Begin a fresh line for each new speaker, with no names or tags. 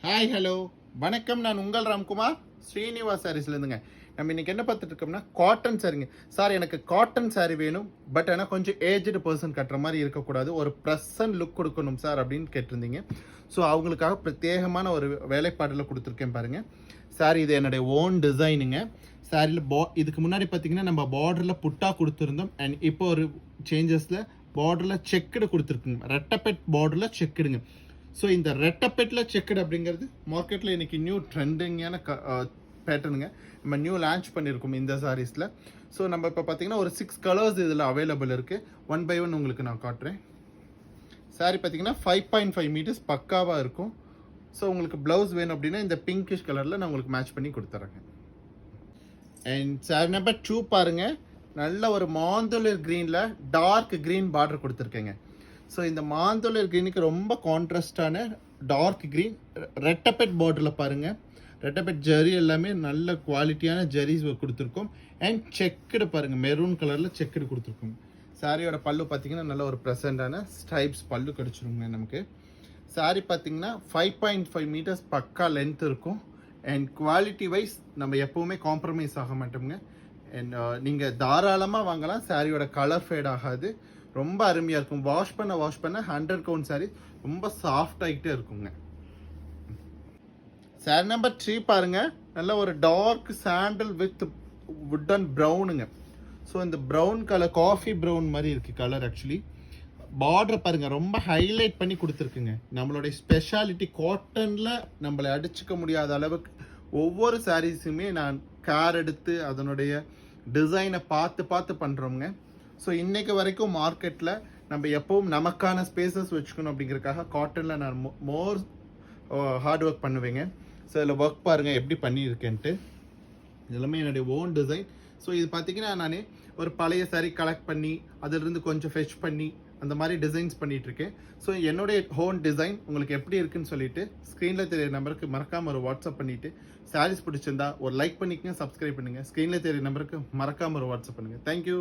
Hi hello வணக்கம். நான் உங்கள் ராம்குமார் ஸ்ரீனிவாஸ் சாரீஸ்லேருந்துங்க. நம்ம இன்றைக்கி என்ன பார்த்துட்டு இருக்கோம்னா காட்டன் சாரீங்க. சார் எனக்கு காட்டன் சாரீ வேணும், பட் ஆனால் கொஞ்சம் ஏஜ்டு பர்சன் கட்டுற மாதிரி இருக்கக்கூடாது, ஒரு ப்ரெசன்ட் லுக் கொடுக்கணும் சார் அப்படின்னு கேட்டிருந்தீங்க. ஸோ அவங்களுக்காக பிரத்யேகமான ஒரு வேலைப்பாடில் கொடுத்துருக்கேன் பாருங்கள். சார் இது என்னுடைய ஓன் டிசைனுங்க. சாரியில் இதுக்கு முன்னாடி பார்த்தீங்கன்னா நம்ம பார்டரில் புட்டா கொடுத்துருந்தோம். அண்ட் இப்போ ஒரு சேஞ்சஸில் பார்டரில் செக்குடு கொடுத்துருக்குங்க. ரெட்டப்பெட் பார்டரில் செக்குடுங்க. ஸோ இந்த ரெட்டப்பெட்டில் செக்குடு அப்படிங்கிறது மார்க்கெட்டில் இன்றைக்கி நியூ ட்ரெண்டிங்கான பேட்டர்னுங்க. நம்ம நியூ லான்ச் பண்ணியிருக்கோம் இந்த சாரீஸில். ஸோ நம்ம இப்போ பார்த்தீங்கன்னா ஒரு 6 கலர்ஸ் இதில் அவைலபிள் இருக்குது. ஒன் பை ஒன் உங்களுக்கு நான் காட்டுறேன். சாரீ பார்த்தீங்கன்னா 5.5 மீட்டர்ஸ் பக்காவாக இருக்கும். ஸோ உங்களுக்கு ப்ளவுஸ் வேணும் அப்படின்னா இந்த பிங்கிஷ் கலரில் நான் உங்களுக்கு மேட்ச் பண்ணி கொடுத்துட்றேங்க. அண்ட் சாரி நம்பர் 2 பாருங்கள். நல்ல ஒரு மாந்தளிர் க்ரீனில் டார்க் க்ரீன் பார்டர் கொடுத்துருக்கேங்க. ஸோ இந்த மாந்தளிர் க்ரீனுக்கு ரொம்ப கான்ட்ராஸ்டான டார்க் க்ரீன் ரெட்டப்பெட் பார்டரில் பாருங்கள். ரெட்டப்பெட் ஜரி எல்லாமே நல்ல குவாலிட்டியான ஜரிஸ் கொடுத்துருக்கோம். அண்ட் செக்குடு பாருங்கள், மெரூன் கலரில் செக்குடு கொடுத்துருக்கோம். சாரியோட பல்லு பார்த்தீங்கன்னா நல்ல ஒரு ப்ரெசண்டான ஸ்டைப்ஸ் பல்லு கிடச்சிருங்க நமக்கு. சாரி பார்த்தீங்கன்னா 5.5 மீட்டர்ஸ் பக்கா லென்த் இருக்கும். அண்ட் குவாலிட்டி வைஸ் நம்ம எப்போவுமே காம்ப்ரமைஸ் ஆக மாட்டோங்க. அண்ட் நீங்கள் தாராளமாக வாங்கலாம். சாரியோட கலர் ஃபேட் ஆகாது, ரொம்ப அருமையாக இருக்கும். வாஷ் பண்ண 100 கவுண்ட் சாரீ ரொம்ப சாஃப்ட் ஆகிட்டே இருக்குங்க. சாரி நம்பர் 3 பாருங்கள். நல்ல ஒரு டார்க் சாண்டல் வித் வுட்டன் ப்ரௌனுங்க. ஸோ இந்த ப்ரௌன் கலர் காஃபி ப்ரௌன் மாதிரி இருக்குது கலர். ஆக்சுவலி பார்டரை பாருங்கள், ரொம்ப ஹைலைட் பண்ணி கொடுத்துருக்குங்க. நம்மளுடைய ஸ்பெஷாலிட்டி காட்டனில் நம்மளை அடிச்சுக்க முடியாத அளவுக்கு ஒவ்வொரு சாரீஸுமே நான் கேர் எடுத்து அதனுடைய டிசைனை பார்த்து பண்ணுறோங்க. ஸோ இன்றைக்கு வரைக்கும் மார்க்கெட்டில் நம்ம எப்போவும் நமக்கான ஸ்பேசஸ் வச்சுக்கணும் அப்படிங்கிறதுக்காக காட்டனில் நான் மோர் ஹார்ட் ஒர்க் பண்ணுவேங்க. ஸோ இதில் ஒர்க் பாருங்கள் எப்படி பண்ணியிருக்கேன்ட்டு. இதெல்லாமே என்னுடைய ஓன் டிசைன். ஸோ இது பார்த்திங்கன்னா நான் ஒரு பழைய சாரீ கலெக்ட் பண்ணி அதிலிருந்து கொஞ்சம் ஃபெச் பண்ணி அந்த மாதிரி டிசைன்ஸ் பண்ணிகிட்ருக்கேன். ஸோ என்னுடைய ஹோன் டிசைன் உங்களுக்கு எப்படி இருக்குன்னு சொல்லிட்டு ஸ்க்ரீனில் தெரிய நம்பருக்கு மறக்காமல் ஒரு வாட்ஸ்அப் பண்ணிவிட்டு, சாரீஸ் பிடிச்சிருந்தா ஒரு லைக் பண்ணிக்கங்க, சப்ஸ்கிரைப் பண்ணுங்கள். ஸ்க்ரீனில் தெரிய நம்பருக்கு மறக்காமல் ஒரு வாட்ஸ்அப் பண்ணுங்கள். தேங்க்யூ.